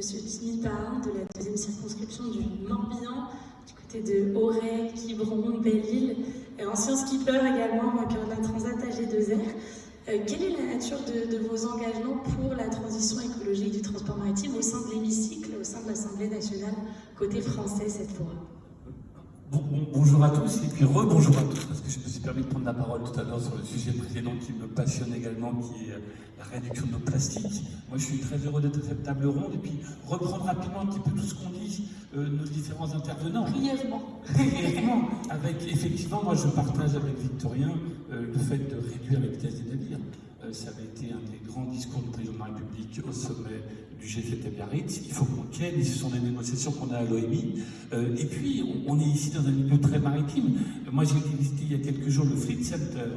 Je suis Smith Parrain de la 2e circonscription du Morbihan, du côté de Auray, Quiberon, Belle-Île, en Sciences Skipper également, vainqueur de la Transat AG2R. Quelle est la nature de vos engagements pour la transition écologique du transport maritime au sein de l'hémicycle, au sein de l'Assemblée nationale, côté français cette fois? Bonjour à tous, et puis rebonjour à tous, parce que je me suis permis de prendre la parole tout à l'heure sur le sujet précédent qui me passionne également, qui est la réduction de nos plastiques. Moi, je suis très heureux d'être à cette table ronde, et puis reprendre rapidement un petit peu tout ce qu'ont dit nos différents intervenants. Brièvement, avec, effectivement, moi je partage avec Victorien le fait de réduire la vitesse des navires. Ça avait été un des grands discours du président de la République au sommet du G7 à Biarritz. Il faut qu'on tienne, et ce sont des négociations qu'on a à l'OMI. Et puis, on est ici dans un milieu très maritime. Moi, j'ai été visiter il y a quelques jours le Fleet Center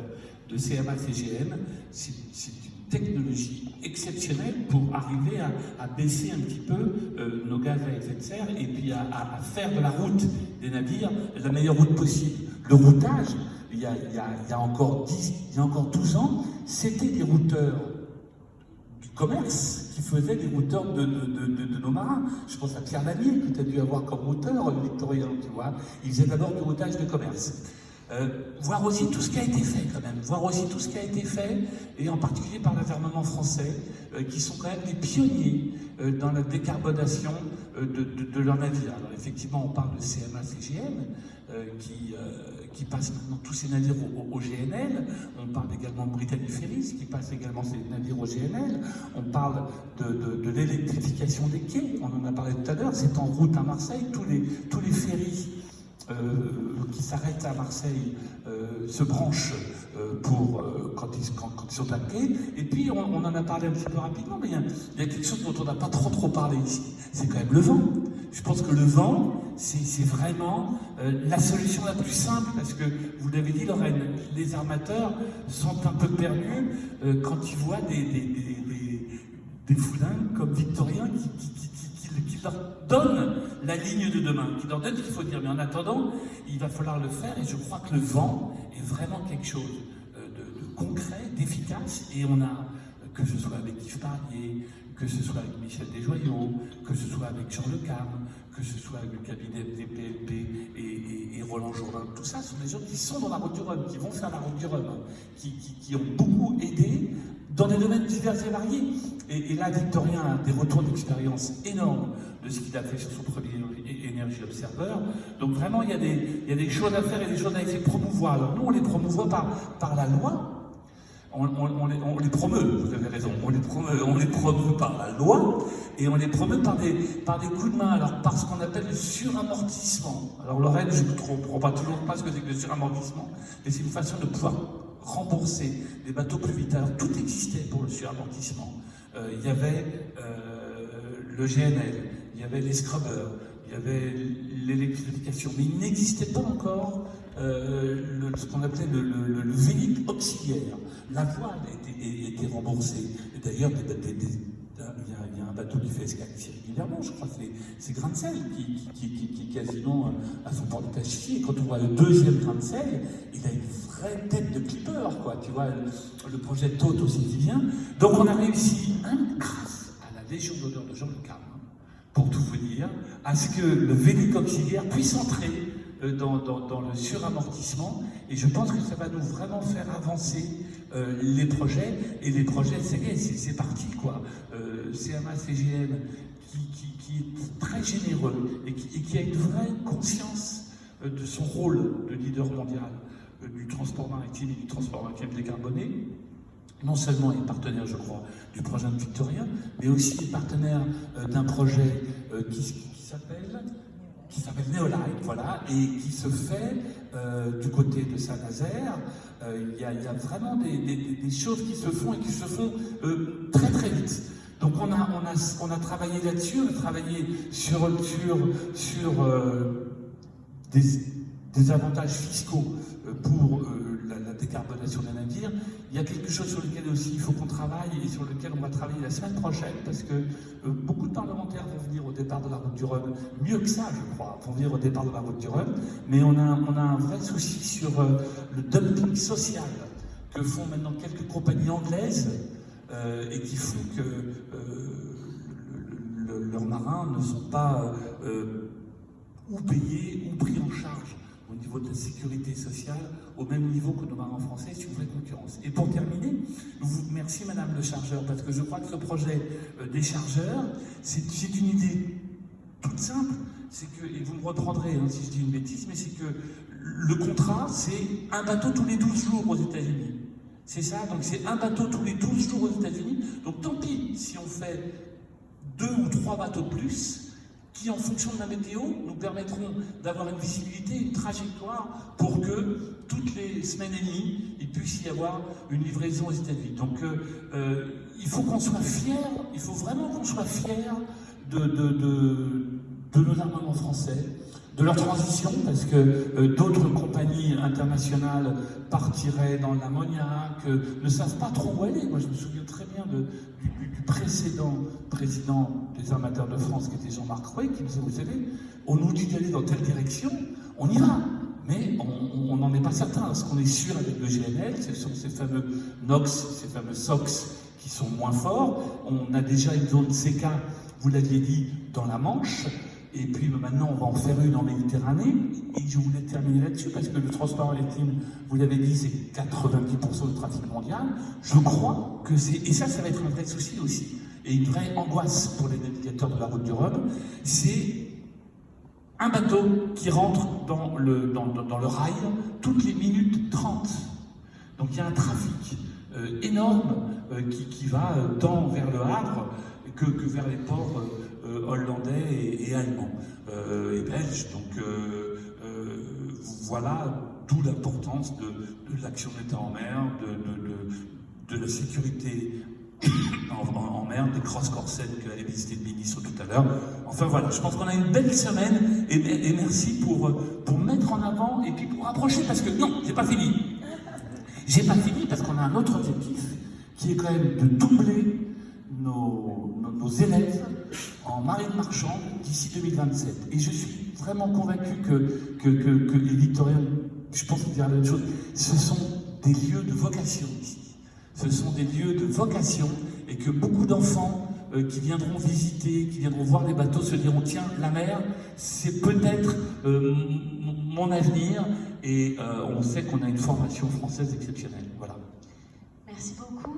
de CMA-CGM. C'est une technologie exceptionnelle pour arriver à baisser un petit peu nos gaz à effet de serre et puis à faire de la route des navires la meilleure route possible. Le routage, il y a encore 12 ans, c'était des routeurs du commerce qui faisaient des routeurs de nos marins. Je pense à Pierre Lanier, que tu as dû avoir comme routeur, Victorien, tu vois. Il faisait d'abord du routage de commerce. Voir aussi tout ce qui a été fait quand même, voir aussi tout ce qui a été fait, et en particulier par l'environnement français, qui sont quand même des pionniers dans la décarbonation de leurs navires. Alors effectivement, on parle de CMA-CGM, qui passe maintenant tous ces navires au GNL. On parle également de Brittany Ferries, qui passe également ces navires au GNL. On parle de l'électrification des quais, on en a parlé tout à l'heure, c'est en route à Marseille, tous les ferries qui s'arrêtent à Marseille se branchent quand ils sont à quai. Et puis on en a parlé un petit peu rapidement, mais il y a quelque chose dont on n'a pas trop parlé ici, c'est quand même le vent. Je pense que le vent, c'est vraiment la solution la plus simple, parce que, vous l'avez dit Lorraine, les armateurs sont un peu perdus quand ils voient des foulingues comme Victorien qui leur donne la ligne de demain, qui leur donne ce qu'il faut dire. Mais en attendant, il va falloir le faire, et je crois que le vent est vraiment quelque chose de concret, d'efficace, et on a, que ce soit avec Yves Parlier, que ce soit avec Michel Desjoyaux, que ce soit avec Jean Le Cam, que ce soit avec le cabinet des PLP et Roland Jourdain, tout ça sont des gens qui sont dans la route du Rhum, qui vont faire la route du Rhum, qui ont beaucoup aidé dans des domaines divers et variés. Et là, Victorien a des retours d'expérience énormes de ce qu'il a fait sur son premier Energy Observer. Donc vraiment, il y a des choses à faire et des choses à essayer de promouvoir. Alors nous, on les promouvoit par la loi. On les promeut, vous avez raison, on les promeut par la loi, et on les promeut par des coups de main, alors par ce qu'on appelle le suramortissement. Alors Lorraine, je ne comprends pas toujours pas ce que c'est que le suramortissement, mais c'est une façon de pouvoir rembourser les bateaux plus vite. Alors tout existait pour le suramortissement. Il y avait le GNL, il y avait les scrubbers, il y avait l'électrification, mais il n'existait pas encore ce qu'on appelait le véhicule auxiliaire. La voile était remboursée. Et d'ailleurs, il y a un bateau qui fait escale ici régulièrement, je crois que c'est Grain de Sel qui quasiment a son port d'attache ici. Et quand on voit le deuxième Grain de Sel, il a une vraie tête de clipper, quoi. Tu vois, le projet Todt aussi qui vient. Donc on a réussi, grâce à la Légion d'honneur de Jean Le Cam, pour tout vous dire, à ce que le véhicule auxiliaire puisse entrer dans le suramortissement, et je pense que ça va nous vraiment faire avancer les projets, et les projets, c'est parti, quoi. CMA-CGM qui est très généreux et qui a une vraie conscience de son rôle de leader mondial du transport maritime et du transport maritime décarboné. Non seulement est partenaire, je crois, du projet de Victorien, mais aussi est partenaire d'un projet qui s'appelle Neolight, voilà, et qui se fait du côté de Saint-Nazaire. Il y a vraiment des choses qui se font, et qui se font très très vite. Donc on a travaillé là-dessus, on a travaillé sur des avantages fiscaux pour la décarbonation des navires. Il y a quelque chose sur lequel aussi il faut qu'on travaille, et sur lequel on va travailler la semaine prochaine, parce que beaucoup de parlementaires vont venir au départ de la route du Rhum, mieux que ça je crois, vont venir au départ de la route du Rhum, mais on a un vrai souci sur le dumping social que font maintenant quelques compagnies anglaises, et qui font que leurs marins ne sont pas ou payés ou pris en charge au niveau de la sécurité sociale au même niveau que nos marins français. C'est une vraie concurrence. Et pour terminer, merci Madame le chargeur, parce que je crois que ce projet des chargeurs, c'est une idée toute simple. C'est que, et vous me reprendrez si je dis une bêtise, mais c'est que le contrat, c'est un bateau tous les 12 jours aux États-Unis. C'est ça, donc c'est un bateau tous les 12 jours aux États-Unis. Donc tant pis si on fait 2 ou 3 bateaux de plus, qui en fonction de la météo nous permettront d'avoir une visibilité, une trajectoire pour que toutes les semaines et demie, il puisse y avoir une livraison aux États-Unis. Donc il faut qu'on soit fiers, il faut vraiment qu'on soit fiers de nos armements français, de leur transition, parce que d'autres compagnies internationales partiraient dans l'ammoniac, ne savent pas trop où aller. Moi, je me souviens très bien du précédent président des armateurs de France, qui était Jean-Marc Rouet, qui nous disait, vous savez, on nous dit d'aller dans telle direction, on y va, mais on n'en est pas certain. Parce qu'on est sûr avec le GNL, ce sont ces fameux NOx, ces fameux SOx qui sont moins forts. On a déjà une zone CK, vous l'aviez dit, dans la Manche. Et puis maintenant, on va en faire une en Méditerranée. Et je voulais terminer là-dessus, parce que le transport maritime, vous l'avez dit, c'est 90% du trafic mondial. Je crois que c'est... Et ça va être un vrai souci aussi. Et une vraie angoisse pour les navigateurs de la route du Rhum. C'est un bateau qui rentre dans le rail toutes les minutes 30. Donc il y a un trafic énorme qui va tant vers le Havre que vers les ports hollandais et allemands et belges. Donc voilà d'où l'importance de l'action d'État en mer, de la sécurité en mer, des cross-corsets que allait visiter le ministre tout à l'heure. Enfin voilà, je pense qu'on a une belle semaine et merci pour mettre en avant et puis pour rapprocher, parce que non, j'ai pas fini. J'ai pas fini parce qu'on a un autre objectif qui est quand même de doubler nos élèves en marine marchande d'ici 2027. Et je suis vraiment convaincu que les Victoriens, je pense dire la même chose, ce sont des lieux de vocation ici. Ce sont des lieux de vocation et que beaucoup d'enfants qui viendront visiter, qui viendront voir les bateaux se diront, tiens, la mer, c'est peut-être mon avenir, et on sait qu'on a une formation française exceptionnelle. Voilà. Merci beaucoup.